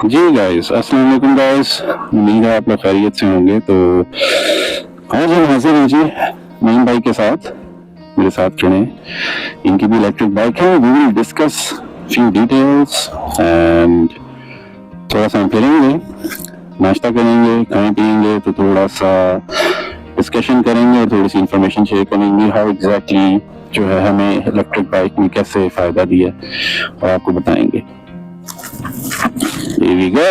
जी guys, अस्सलाम वालेकुम guys, उम्मीद है आप लोग खैरियत से होंगे। तो आज हम हाजिर हैं जी नईम भाई के साथ, मेरे साथ खड़े हैं। इनकी भी इलेक्ट्रिक बाइक है। We will discuss few details and थोड़ा सा हम फिरेंगे, नाश्ता करेंगे, खाएं पिएंगे, तो थोड़ा सा डिस्कशन करेंगे और थोड़ी सी इंफॉर्मेशन शेयर करेंगे हाउ एग्जैक्टली जो है हमें इलेक्ट्रिक बाइक में कैसे फ़ायदा दिया और आपको बताएंगे। Here we go.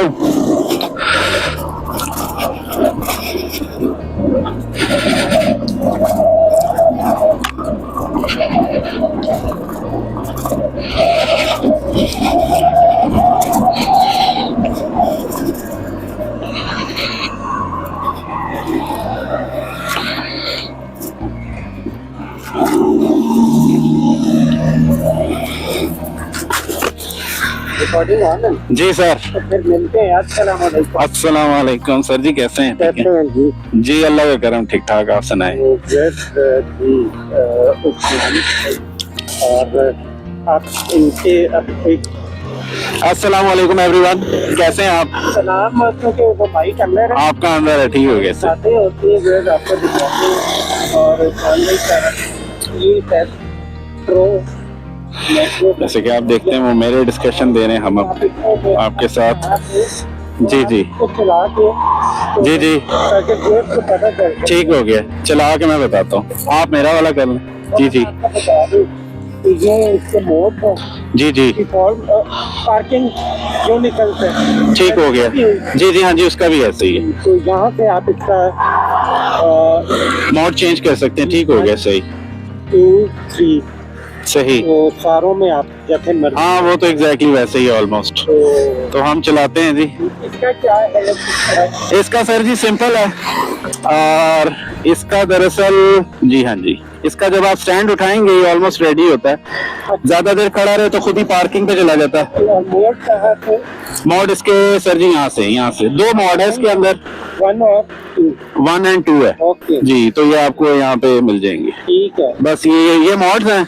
जी सर, तो फिर मिलते हैं। अस्सलाम वालेकुम सर जी, कैसे हैं? कैसे हैं जी? जी अल्लाह का करम, ठीक ठाक, आप सुनाएं। और आप इनके अस्सलाम वालेकुम एवरीवन, कैसे हैं आप? सलाम, क्योंकि वो बाइक अंदर है, आपका अंदर है, ठीक हो गया सर। बातें होती है जो आपको दिखाते हैं। और जैसे कि आप देखते हैं वो मेरे डिस्कशन दे रहे हैं, हम आपके साथ। जी जी चला के जी जी तो पता चल ठीक हो गया, चला के मैं बताता हूँ, आप मेरा वाला कर लें। जी जी ये इसके मोड है जी जी पार्किंग जो निकलते हैं, ठीक हो गया। जी जी हाँ जी, उसका भी ऐसे ही है। तो यहाँ से आप इसका मोड चेंज कर सकते हैं, ठीक हो गया, सही 2, 3 सही। तो सारों में आप जैसे मर्जी। हाँ वो तो एग्जैक्टली वैसे ही ऑलमोस्ट। तो हम चलाते हैं जी। इसका क्या है? इसका सर जी सिंपल है, और इसका दरअसल जी हाँ जी, इसका जब आप स्टैंड उठाएंगे ये ऑलमोस्ट रेडी होता है। ज्यादा देर खड़ा रहे तो खुद ही पार्किंग पे चला जाता है। मोड कहाँ से? मोड इसके सर जी यहाँ से 2 मोड है इसके अंदर, 1 और 2। 1 and 2 है। ओके जी, तो ये आपको यहाँ पे मिल जाएंगे। ठीक है, बस ये मोड्स हैं।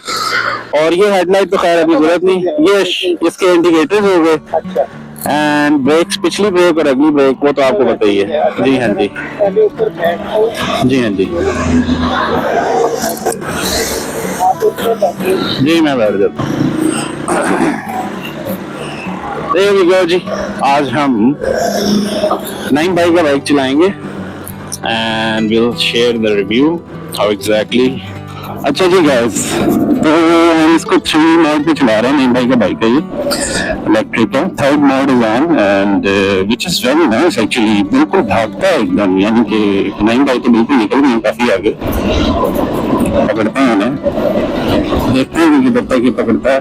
और ये हेडलाइट तो खैर अभी जरूरत नहीं, ये इसके इंडिकेटर्स हो गए। अच्छा, एंड ब्रेक्स, पिछली ब्रेक और अगली ब्रेक वो तो आपको बताइए। जी हाँ जी, पहले ऊपर बैठो। जी हाँ जी आप ऊपर बैठो। जी, मैं बैठ जाता हूँ। There we go जी, आज हम नईम भाई का बाइक चलाएंगे and will share the review how exactly. अच्छा जी गाइस, तो हम इसको 3 मोड पे चला रहे हैं। नईम भाई का बाइक है ये, इलेक्ट्रिक है। 3rd mode is on and which is very nice actually, बिल्कुल भागता है एकदम, यानी कि नईम भाई तो बिल्कुल निकल गए काफी आगे। पकड़ते हैं उन्हें, देखते हैं कि किधर तक ये पकड़ता है।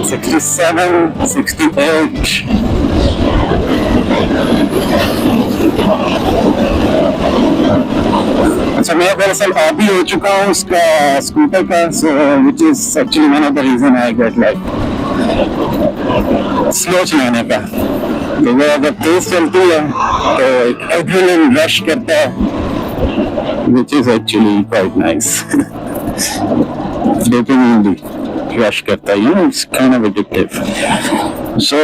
67, 68। अच्छा, मैं दरअसल आदी हो चुका हूँ उसका स्कूटर का, which is actually one of the reason I get like slow चलाने का। तो वो अगर तेज चलती है तो एक एड्रेनलिन रश करता है, which is actually quite nice. Dopamine rush करता है, you know, it's kind of addictive. So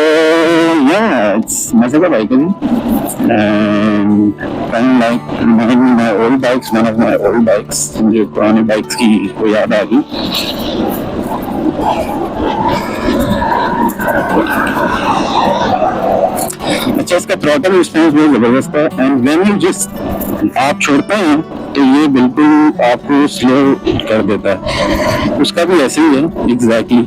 yeah, it's मजे का बाइक है and kind of like reminding me my old bikes, one of my old bikes, मुझे पुराने bikes की को याद आ गई। अच्छा, इसका थ्रॉटल रिस्पॉन्स बहुत जबरदस्त है एंड व्हेन यू जस्ट आप छोड़ते हैं तो ये बिल्कुल आपको स्लो कर देता है। उसका भी ऐसे ही है एग्जैक्टली।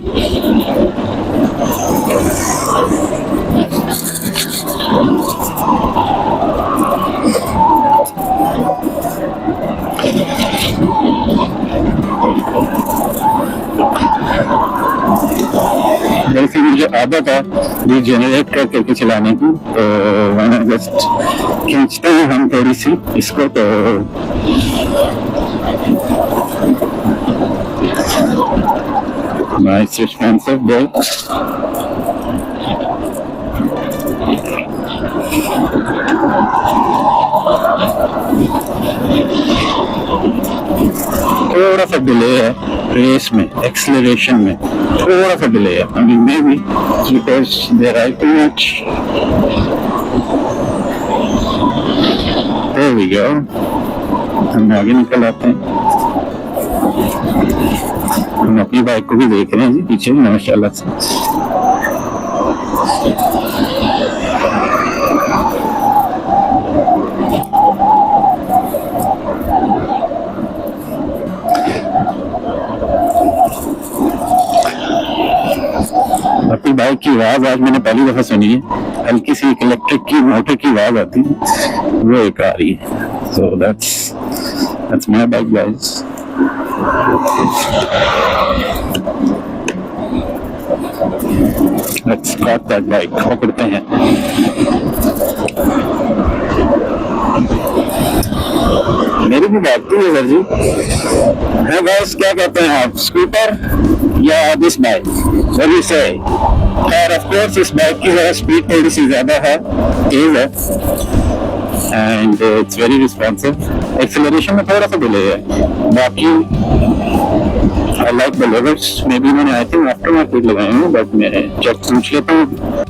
जैसे मुझे आदत है रीजेनरेट करके चलाने की, तो मैंने जस्ट खींचते हैं हम थोड़ी सी इसको, तो नाइस रिस्पॉन्सिव ब्रेक्स। थोड़ा सा डिले है रेस में, एक्सेलरेशन में थोड़ा सा डिले है। I mean maybe because they are too much. There we go, हम आगे निकल आते हैं। हम अपनी बाइक को भी देख रहे हैं जी पीछे माशाल्लाह से। अपनी बाइक की आवाज आज मैंने पहली दफा सुनी है। हल्की सी इलेक्ट्रिक की मोटर की आवाज आती है, वो एक आ रही है। So that's my bike guys. Let's start that bike. पकड़ते हैं। मेरी भी बात है सर जी। है गाइस, क्या कहते हैं आप, स्कूटर या दिस बाइक? व्हाट यू से? और ऑफ कोर्स इस बाइक की जरा स्पीड थोड़ी सी ज्यादा है, तेज है, and it's very responsive. Acceleration में थोड़ा सा डिले है, बाकी I like the levers. May be मैंने आई थिंक आफ्टर मार्केट लगाए हैं, बट मैं चेक पूछ लेता हूँ।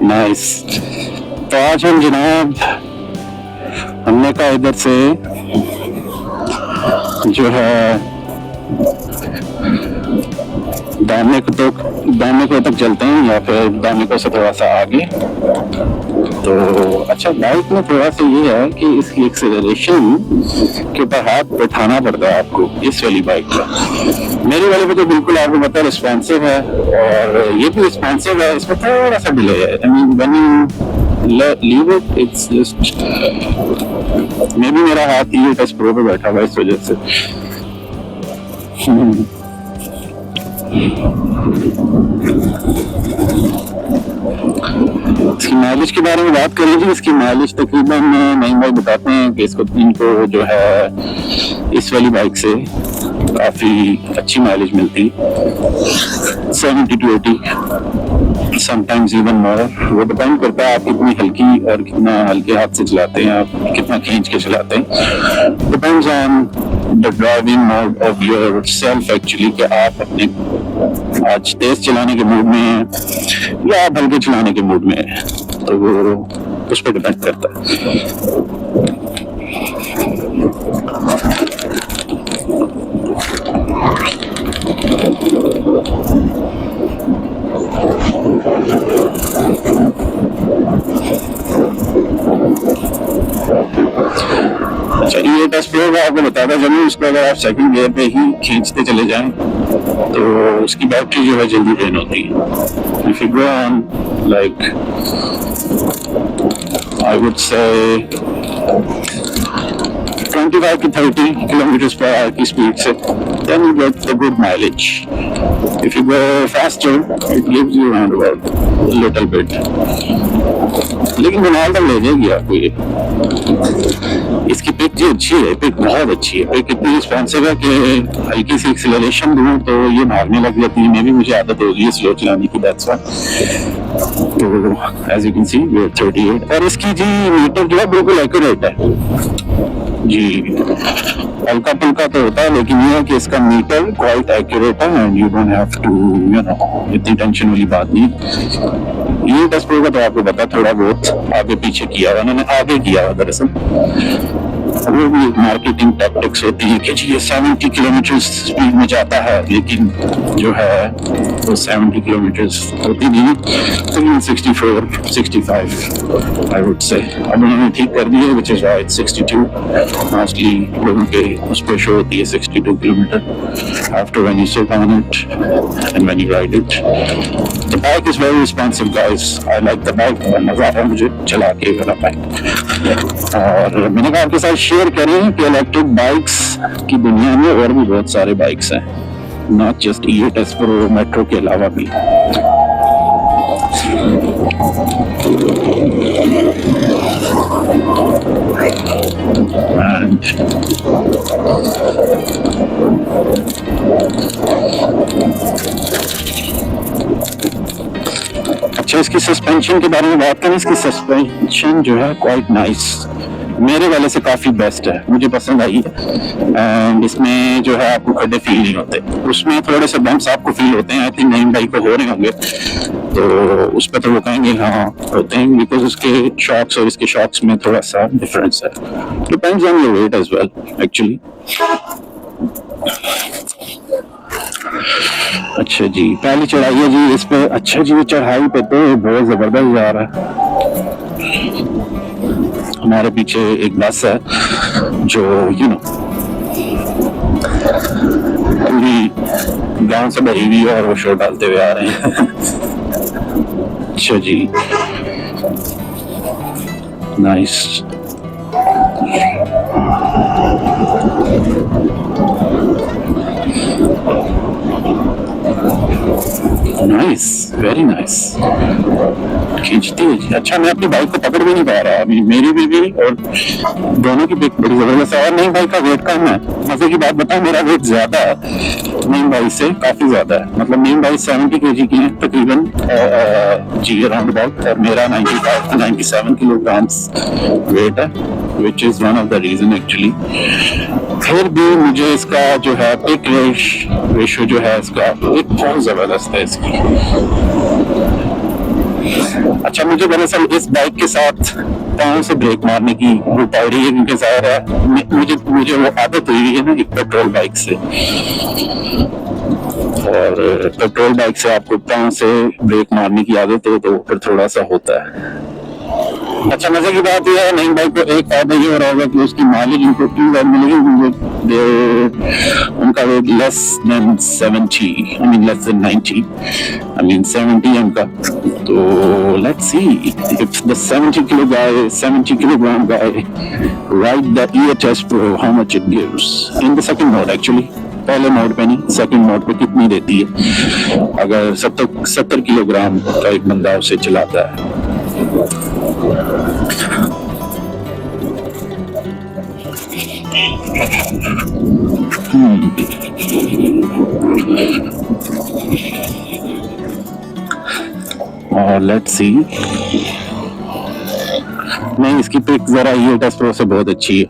नाइस। तो आज हम जनाब, हमने कहा इधर से जो है दाने को तक चलते हैं, या फिर दाने को से थोड़ा सा आगे। तो अच्छा, बाइक में थोड़ा सा ये है कि इसकी एक्सेलरेशन के ऊपर हाथ बैठाना पड़ता है आपको, इस वाली बाइक का। मेरी वाले पे तो बिल्कुल आपको पता है रिस्पॉन्सिव है, और ये भी रिस्पॉन्सिव है, इसमें थोड़ा सा डिले है। I mean when you leave it, it's just may be मेरा हाथ E8S Pro पे बैठा हुआ इस वजह से। इसकी माइलेज के बारे में बात कर लीजिए। इसकी माइलेज तकरीबन नई बाइक बताते हैं कि इनको जो है इस वाली बाइक से काफी अच्छी माइलेज मिलती, 70 to 80, समटाइम्स इवन मोर। वो डिपेंड करता है आप कितनी हल्की और कितना हल्के हाथ से चलाते हैं, आप कितना खींच के चलाते हैं। Depends on the driving mode of your self actually, कि आप अपने आज तेज चलाने के मूड में हैं या आप हल्के चलाने के मूड में हैं, तो वो उस पर डिपेंड करता है। चलिए E8S Pro का आपको बताता चलूँ, इसको अगर आप सेकंड गियर पे ही खींचते चले जाएं तो उसकी बैटरी जो है जल्दी ड्रेन होती है। If you go on like I would say 25 to 30 kilometers per hour की स्पीड से, then you get a good mileage. If you go faster, it gives you around about a little bit. लेकिन फिलहाल तक ले जाएगी आपको ये। इसकी पिक जो अच्छी है, पिक बहुत अच्छी है। पिक इतनी रिस्पॉन्सिव है कि हल्की सी एक्सेलरेशन दूँ तो ये भागने लग जाती है। मैं भी, मुझे आदत होगी है स्लो चलाने की, दैट्स व्हाई। तो as you can see we are 38, और इसकी जी मीटर जो है बिल्कुल एक्यूरेट है। जी, हल्का पुल्का तो होता है, लेकिन ये है कि इसका मीटर क्वाइट एक्यूरेट है and you don't have to इतनी टेंशन वाली बात नहीं। ये 10 प्रो का तो आपको पता थोड़ा बहुत आगे पीछे किया हुआ, उन्होंने आगे किया हुआ दरअसल। वो भी एक मार्केटिंग टैक्टिक्स होती है कि जी ये 70 किलोमीटर स्पीड में जाता है, लेकिन जो है वो 70 किलोमीटर होती नहीं, तो 64 65 आई वुड से। अब उन्होंने ठीक कर दिया, विच इज वाई 62 मोस्टली लोगों के उस पर शो होती है 62 kilometre after when you sit on it and when you ride it. The bike is very responsive guys, I like the bike, मजा आ रहा है मुझे चला के वाला बाइक। और मैंने कहा आपके साथ शेयर करें कि इलेक्ट्रिक बाइक्स की दुनिया में और भी बहुत सारे बाइक्स हैं, not just E8S Pro metro के अलावा भी। अच्छा, इसकी सस्पेंशन के बारे में बात करें, इसकी सस्पेंशन जो है क्वाइट नाइस, मेरे वाले से काफी बेस्ट है, मुझे पसंद आई है। एंड इसमें जो है आपको खड्डे फील नहीं होते, उसमें थोड़े से बम्प्स आपको फील होते हैं, आई थिंक नई बाइक पे हो रहे होंगे, तो उस पर तो वो कहेंगे हाँ होते हैं, बिकॉज उसके शॉक्स और इसके शॉक्स में थोड़ा सा डिफरेंस है। Depends on your weight as well actually. अच्छा जी, पहली चढ़ाई है जी इस पे। अच्छा जी, चढ़ाई पे तो बहुत जबरदस्त जा रहा है। हमारे पीछे एक बस है जो पूरी गांव से भरी हुई है और वो शो डालते हुए आ रहे हैं। अच्छा जी, नाइस। Nice, very nice. खींचती है। अच्छा, मैं अपनी बाइक को पकड़ भी नहीं पा रहा, अभी मेरी भी और दोनों की पिक बड़ी जबरदस्त है। और नई बाइक का वेट कम है, मजे की बात बताऊं, मेरा वेट ज्यादा है नई बाइक से, काफी ज्यादा है। मतलब नई बाइक 70 kg की है तकरीबन जी अराउंड अबाउट, और मेरा 95 to 97 किलोग्राम्स वेट है, which is one of the reason actually। फिर भी मुझे इसका जो है पिक रेशियो जो है इसका पिक बहुत जबरदस्त है इसकी। अच्छा, मुझे दरअसल इस बाइक के साथ पाँव से ब्रेक मारने की वो पड़ रही है, क्योंकि ज़ाहिर है मुझे वो आदत हुई है ना एक पेट्रोल बाइक से, और पेट्रोल बाइक से आपको पाँव से ब्रेक मारने की आदत हो तो फिर थोड़ा सा होता है। अच्छा, मजे की बात यह है नई बाइक को एक फायदा ये हो रहा होगा कि उसकी माइलेज इनको इतनी ज्यादा मिलेगी, उनका weight less than 70, I mean less than 90, I mean 70 है उनका। तो let's see if the 70 kilogram guy ride the E8S Pro, how much it gives in the second mode actually। पहले मोड पे नहीं, सेकंड मोड पे कितनी देती है अगर 70 किलोग्राम का एक बंदा उसे चलाता है। और लेट्स सी, नहीं इसकी पिक जरा E8S Pro से बहुत अच्छी है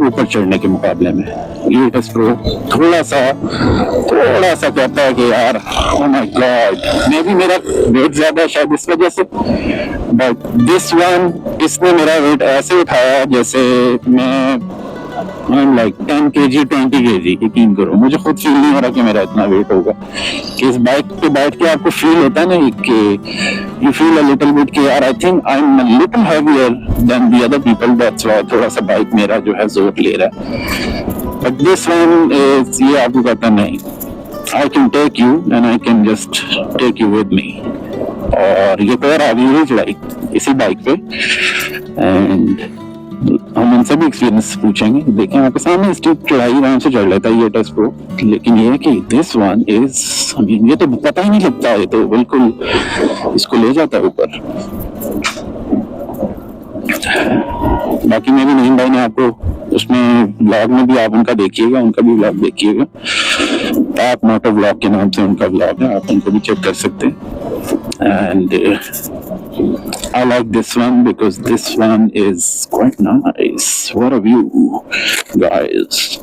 ऊपर चढ़ने के मुकाबले में। E8S Pro थोड़ा सा कहता है कि यार oh my God, may be मेरा वेट ज्यादा है शायद इस वजह से, बट दिस वन इसने मेरा वेट ऐसे उठाया जैसे मैं लाइक 10 kg 20 kg, यकीन करो मुझे खुद फील नहीं हो रहा कि मेरा इतना वेट होगा। कि इस बाइक पे बैठ के आपको फील होता है ना कि you feel a little bit कि यार I think I am a little heavier than the other people, that's why थोड़ा सा बाइक मेरा जो है जोर ले रहा है। बट दिस वन इज, ये आपको कहता नहीं, I can take you and I can just take you with me. और ये पैर आ गई चढ़ाई इसी बाइक पे, एंड हम उनसे भी एक्सपीरियंस पूछेंगे। देखें आपके सामने स्टीप चढ़ाई आराम से चढ़ लेता है E8S Pro, लेकिन ये है कि दिस वन इज, ये तो पता ही नहीं लगता है, तो बिल्कुल इसको ले जाता है ऊपर। बाकी में भी नहीं भाई ने आपको उसमें ब्लॉग में भी आप उनका देखिएगा, उनका भी ब्लॉग देखिएगा, आप मोटर ब्लॉग के नाम से उनका ब्लॉग है, आप उनको भी चेक कर सकते हैं। and I like this one because this one is quite nice. What a view, guys.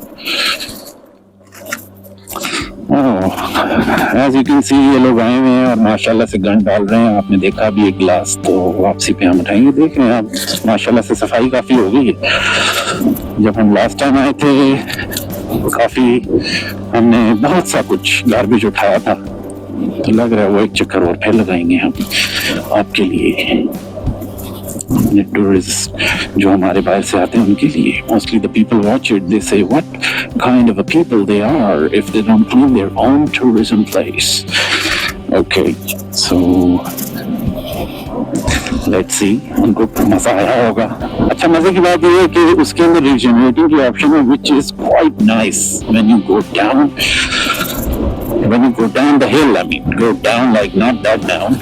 As you can see ये लोग आए हुए हैं और माशाल्लाह से गन डाल रहे हैं. आपने देखा भी एक गिलास, तो वापसी पे हम उठाएंगे. देख रहे हैं आप, माशाल्लाह से सफाई काफी हो गई है. जब हम लास्ट टाइम आए थे काफी हमने बहुत सा कुछ गार्बेज उठाया था, तो लग रहा है वो एक चक्कर और फिर लगाएंगे हम आपके लिए. टूरिस्ट जो हमारे बाहर से आते हैं उनके लिए. Mostly the people watch it, they say what kind of a people they are if they don't clean their own tourism place. Okay, so let's see. उनको मजा आया होगा. अच्छा, मजे की बात ये है कि उसके अंदर रिजेनरेटिंग की ऑप्शन है, which is quite nice. When you go down, the hill, I mean, go down like not that down.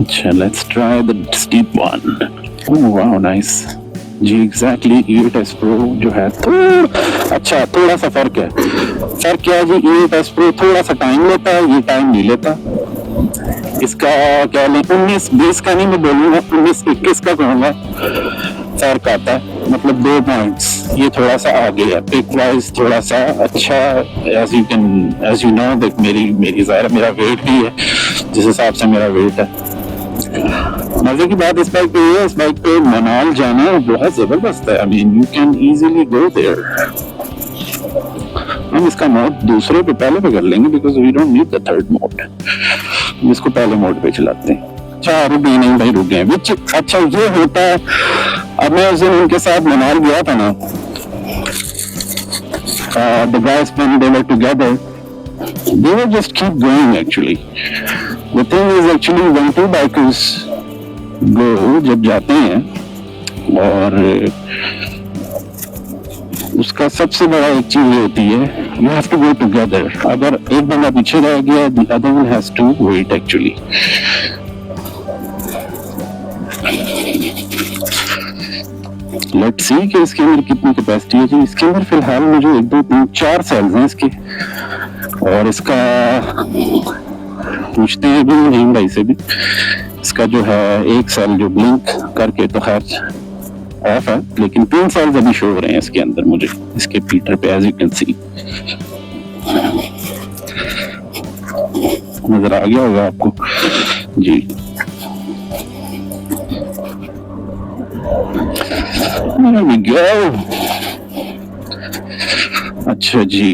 अच्छा, let's try the steep one. Oh wow, nice. Ji exactly E8S Pro जो है थोड़ा सा फर्क है. फर्क क्या है जी, E8S Pro थोड़ा सा टाइम लेता है, ये टाइम नहीं लेता. इसका क्या लें, 19-20 का नहीं मैं बोलूँगा, 19-21 का कहूँगा फर्क आता है. मतलब 2 पॉइंट्स ये थोड़ा सा आगे है. पिक वाइज थोड़ा सा अच्छा. एज यू नो देख, मेरी ज़ाहिर मेरा वेट भी है जिस हिसाब से मेरा वेट है. मजे की बात इस बाइक पे है, इस बाइक पे मनाल जाना बहुत जबरदस्त है. I mean you can easily go there. हम इसका मोड दूसरे पे पहले पे कर लेंगे because we don't need the third mode. इसको पहले मोड पे चलाते हैं. अच्छा, रुक गए नहीं भाई, रुक गए. अच्छा ये होता है. अब मैं उस दिन उनके साथ मनाल गया था ना, the guys when they were together they were just keep going actually. The thing is actually when two bikers go, जब जाते हैं, और उसका सबसे बड़ा एक चीज होती है, you have to go together. अगर एक बंदा पीछे रह गया, the other one has to wait actually. Let's see कि इसके अंदर कितनी कैपेसिटी है जी. इसके अंदर फिलहाल मुझे 1 2 3 4 सेल्स हैं इसके. और इसका पूछते हैं भी नहीं भाई से भी. इसका जो है एक सेल जो ब्लिंक करके तो खैर ऑफ है, लेकिन 3 सेल्स अभी शो हो रहे हैं इसके अंदर मुझे, इसके पीटर पे. एज यू कैन सी नजर आ गया होगा आपको जी. There we go. अच्छा जी,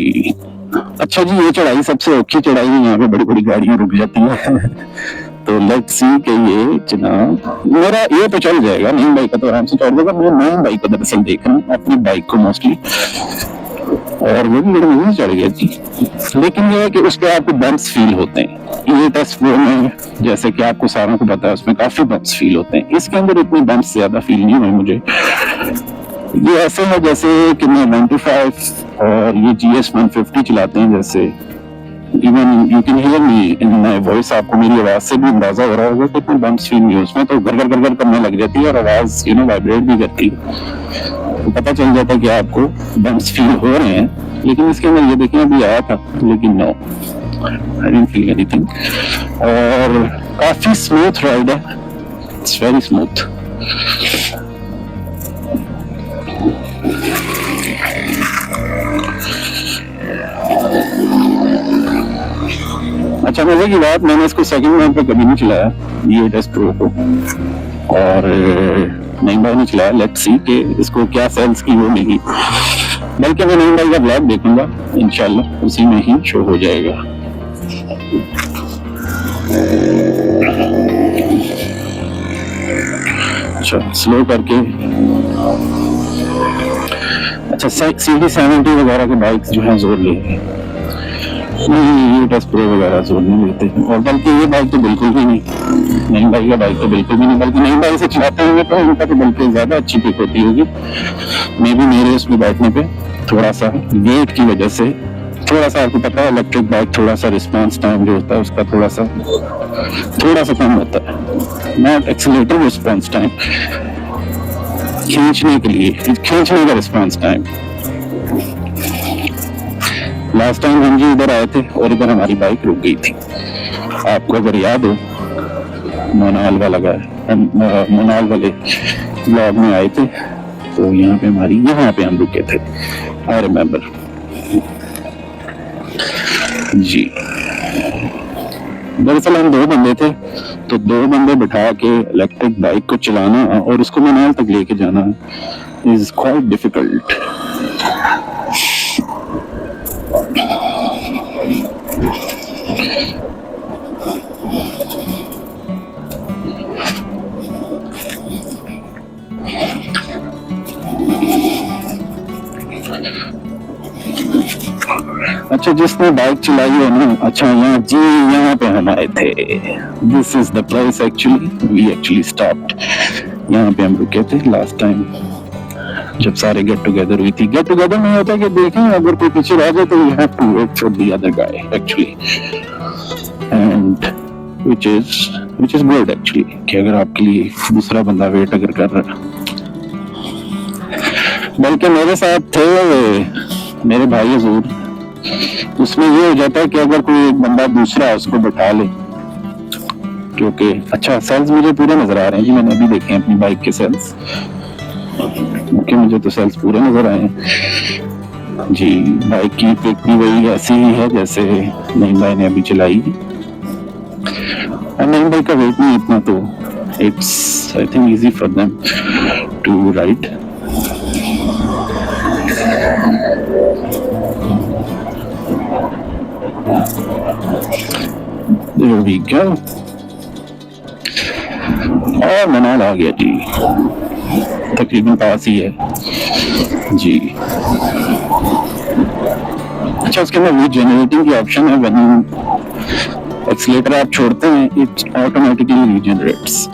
ये चढ़ाई सबसे औखी चढ़ाई है. यहाँ पे बड़ी बड़ी गाड़ियां रुक जाती है. तो लेट्स सी कि ये जनाब मेरा ये तो चल जाएगा. नई बाइक का तो आराम से चढ़ जाएगा. मैं नई बाइक का दरअसल देख रहा हूँ, अपनी बाइक को मोस्टली, और वो भी बड़े मजे से चढ़ गया जी. लेकिन ये है कि उस पर आपको बम्प्स फील होते हैं. E8S Pro में जैसे कि आपको सारों को पता है उसमें काफी बम्प्स फील होते हैं. इसके अंदर इतने बम्प्स ज्यादा फील नहीं हुए मुझे. ये ऐसे है जैसे कि मैं 95 और ये GS 150 चलाते हैं. जैसे even you can hear me in my voice, आपको मेरी आवाज से भी अंदाजा हो रहा होगा कि इतने बम्प्स फील नहीं है उसमें. तो घर करने लग जाती है और आवाज वाइब्रेट भी करती है, तो पता चल जाता है कि आपको बम्प्स फील हो रहे हैं. लेकिन इसके अंदर ये देखिए अभी आया था, लेकिन no, I didn't feel anything. और काफी स्मूथ राइड है, इट्स वेरी स्मूथ. अच्छा, मजे की बात, मैंने इसको सेकंड हैंड पे कभी नहीं चलाया E8S Pro को, और नई बाइक नहीं चलाया. लेट्स सी कि इसको क्या सेल्स की वो मिली. बल्कि मैं नई बाइक का ब्लॉग देखूंगा इंशाल्लाह, उसी में ही शो हो जाएगा. अच्छा, स्लो करके. अच्छा, CD70 वगैरह के बाइक्स जो हैं जोर ले E8S Pro वगैरह जोर नहीं लेते. और बल्कि ये बाइक तो बिल्कुल भी नहीं, नई बाइक का बाइक तो बिल्कुल भी नहीं. बल्कि नई बाइक से चलाते होंगे तो इनका तो बल्कि ज्यादा अच्छी पिक होती होगी. मे बी मेरे उसमें बैठने पे थोड़ा सा वेट की वजह से थोड़ा सा आपको पता है इलेक्ट्रिक बाइक थोड़ा सा रिस्पांस टाइम जो होता है उसका थोड़ा सा कम होता है, नॉट एक्सीलरेटर रिस्पांस टाइम, खींचने का रिस्पांस टाइम। लास्ट टाइम हम जी इधर आए थे और इधर हमारी बाइक रुक गई थी, आपको अगर याद हो मोनाल वाले ब्लॉग में आए थे तो यहाँ पे हम रुके थे, आई रिमेम्बर जी। दरअसल हम 2 बंदे थे, तो 2 बंदे बिठा के इलेक्ट्रिक बाइक को चलाना और उसको मनाल तक लेके जाना इज क्वाइट डिफिकल्ट। अच्छा, जिसने बाइक चलाई है ना, अच्छा यहाँ पे हम आए थे, this is the place actually, we actually stopped, यहाँ पे हम रुके थे लास्ट टाइम जब सारे गेट टुगेदर हुई थी। गेट टुगेदर में होता है कि देखें अगर कोई पीछे रह जाए तो we have to wait for the other guy actually, and which is good actually, कि अगर आपके लिए दूसरा बंदा वेट अगर कर रहा है। बल्कि मेरे साथ थे मेरे भाई हजूर, उसमें ये हो जाता है कि अगर कोई एक बंदा दूसरा उसको बैठा ले, क्योंकि अच्छा सेल्स मुझे पूरे नजर आ रहे हैं जी, मैंने अभी देखे हैं अपनी बाइक के सेल्स, क्योंकि मुझे तो सेल्स पूरे नजर आए हैं जी। बाइक की पिक भी वही ऐसी ही है जैसे नईम भाई ने अभी चलाई, और नईम भाई का वेट नहीं इतना, तो it's I think easy for them to ride. There we go. और मनाल आ गया जी, तकरीबन पास ही है जी। अच्छा, उसके अंदर रीजनरेटिंग की ऑप्शन है, व्हेन एक्सीलेटर आप छोड़ते हैं इट ऑटोमेटिकली रीजनरेट्स।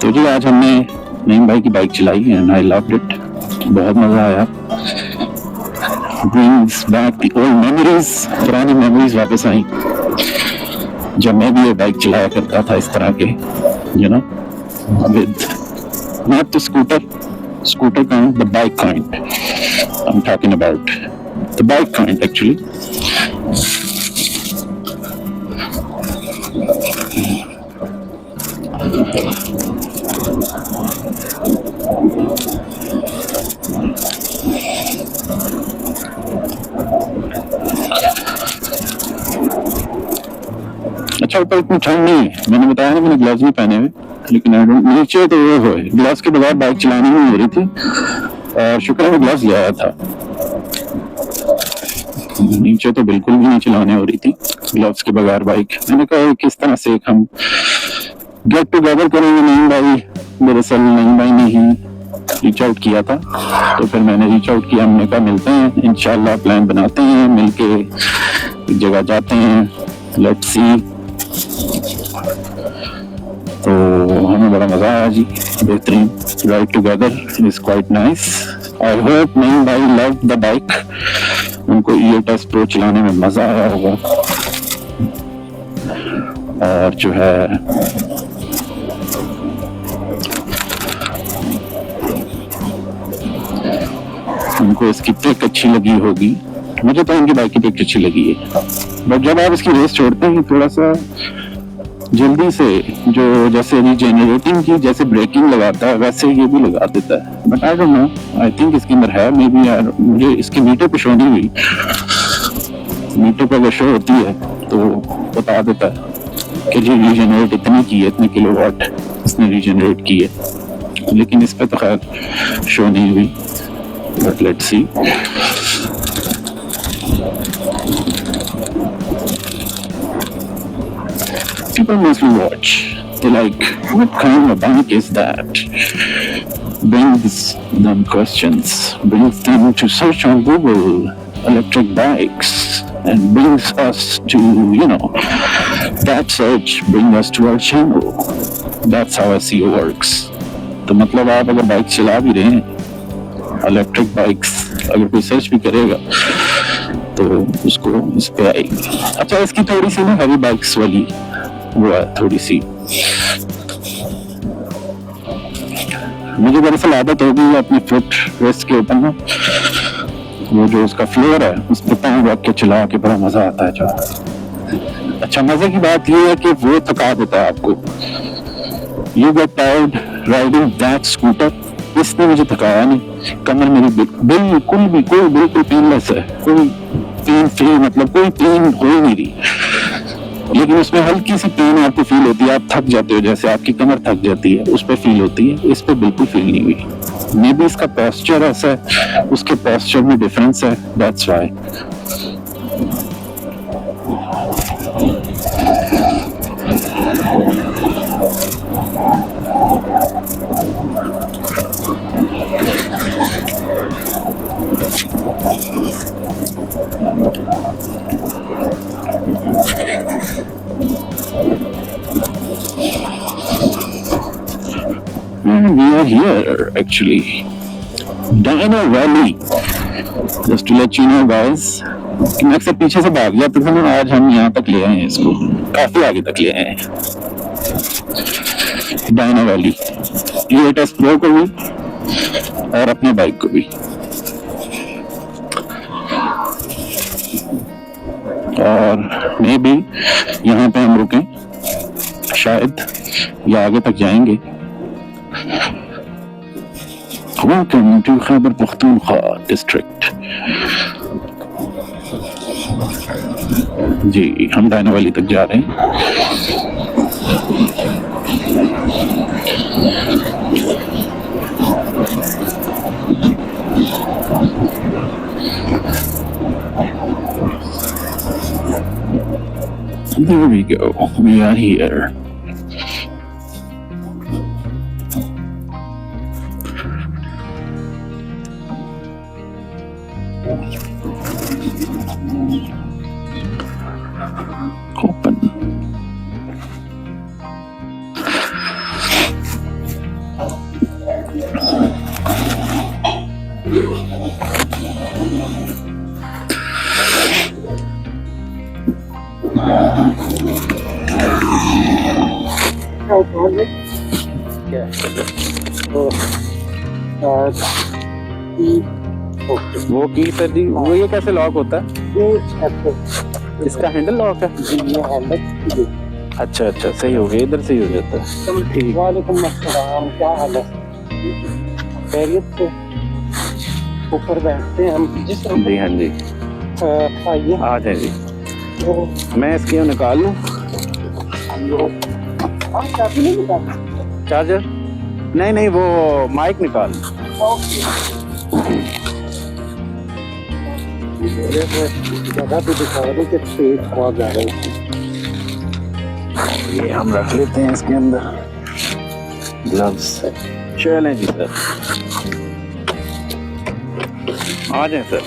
तो जी आज हमने नईम भाई की बाइक चलाई एंड आई लव्ड इट, बहुत मजा आया। Brings back the old memories, पुरानी मेमोरीज वापस आई जब मैं भी ये बाइक चलाया करता था इस तरह के, you know, with not the scooter kind, the bike kind, I am talking about the bike kind actually. अच्छा, ऊपर इतनी ठंड नहीं है, मैंने बताया ना मैंने ग्लव्स नहीं पहने हुए, लेकिन नीचे तो वो है, ग्लव्स के बगैर बाइक चलानी नहीं हो रही थी, और शुक्र है मैं ग्लव्स ले आया था, नीचे तो बिल्कुल भी नहीं चलाने हो रही थी ग्लव्स के बगैर बाइक। मैंने कहा किस तरह से हम गेट टुगेदर करेंगे, नईम भाई, दरअसल नईम भाई ने ही रीच आउट किया था, तो फिर मैंने रीच आउट किया, हमने कहा मिलते हैं इंशाल्लाह, प्लान बनाते हैं, मिलके एक जगह जाते हैं, लेट्स सी। तो हमें बड़ा मजा आया जी, बेहतरीन, ride together is quite nice. I hope Naeem भाई लव द बाइक, उनको E8S Pro चलाने में मजा आया होगा, और जो है उनको इसकी पिक अच्छी लगी होगी, मुझे तो उनकी बाइक की पिक अच्छी लगी है। बट जब आप इसकी रेस छोड़ते हैं थोड़ा सा जल्दी से, जो जैसे रीजेनरेटिंग की जैसे ब्रेकिंग लगाता है वैसे ये भी लगा देता है। But I don't know, I think इसके अंदर है मे बी यार, मुझे इसकी मीटर पे शो नहीं हुई। मीटर पे अगर शो होती है तो बता देता है कि जी रीजेनरेट इतनी की है, इतने किलोवाट इसने रीजेनरेट की है, लेकिन इस पे तो खैर शो नहीं हुई। But let's see. People mostly watch. They're like, what kind of bank is that? Brings them questions, brings them to search on Google electric bikes, and brings us to, that search brings us to our channel. That's how SEO works. तो मतलब आप अगर bike चला भी रहे हैं, electric bikes, अगर कोई सर्च भी करेगा तो उसको इस पे आएगी। अच्छा, इसकी थोड़ी सी ना हैवी बाइक्स वाली वो है थोड़ी सी। मुझे दरअसल आदत हो गई है अपनी फुट रेस्ट के ऊपर ना, वो जो उसका फ्लोर है उस पर पाँव रख के चला के बड़ा मजा आता है। जो अच्छा मजे की बात ये है कि वो थका देता है आपको। You get tired riding that scooter. इसने मुझे थकाया नहीं, कमर मेरी बिल्कुल पेनलेस है, कोई पेन फ्री, मतलब कोई पेन हो ही नहीं रही, लेकिन उसमें हल्की सी पेन आपको फील होती है। आप थक जाते हो, जैसे आपकी कमर थक जाती है उस पर फील होती है, इस पर बिल्कुल फील नहीं हुई। मे बी इसका पोस्चर ऐसा है, उसके पोस्चर में डिफरेंस है, that's why. We are here actually, Dino Valley. Just to let you know guys, कि मैं अक्सर पीछे से भाग जाता था ना, आज हम यहाँ तक ले आए हैं, इसको काफी आगे तक ले आए हैं। डायनो वैली E8S Pro को भी और अपने बाइक को भी। और मे बी यहाँ पे हम रुकें शायद, या आगे तक जाएंगे। Welcome to Khyber Pakhtunkhwa district. जी हम डायनो वैली तक जा रहे हैं। There we go. We are here. Open. वो की सर जी, वो ये कैसे लॉक होता है? इसका हैंडल लॉक है? अच्छा अच्छा, सही हो गया, इधर से ही हो जाता है। ठीक। वालेकुम अस्सलाम, क्या हाल है? खैरियत से? ऊपर बैठते हैं हम जिस तरह। जी हाँ जी, आइए आ जाए जी। मैं इसकी निकाल लूँ चाबी नहीं निकाल? चार्जर? नहीं नहीं, वो माइक निकाल। जगह तो दिखा रहे कि तेज बहुत ज्यादा है। ये हम रख लेते हैं इसके अंदर ग्लव्स। चलें जी सर, आ जाए सर।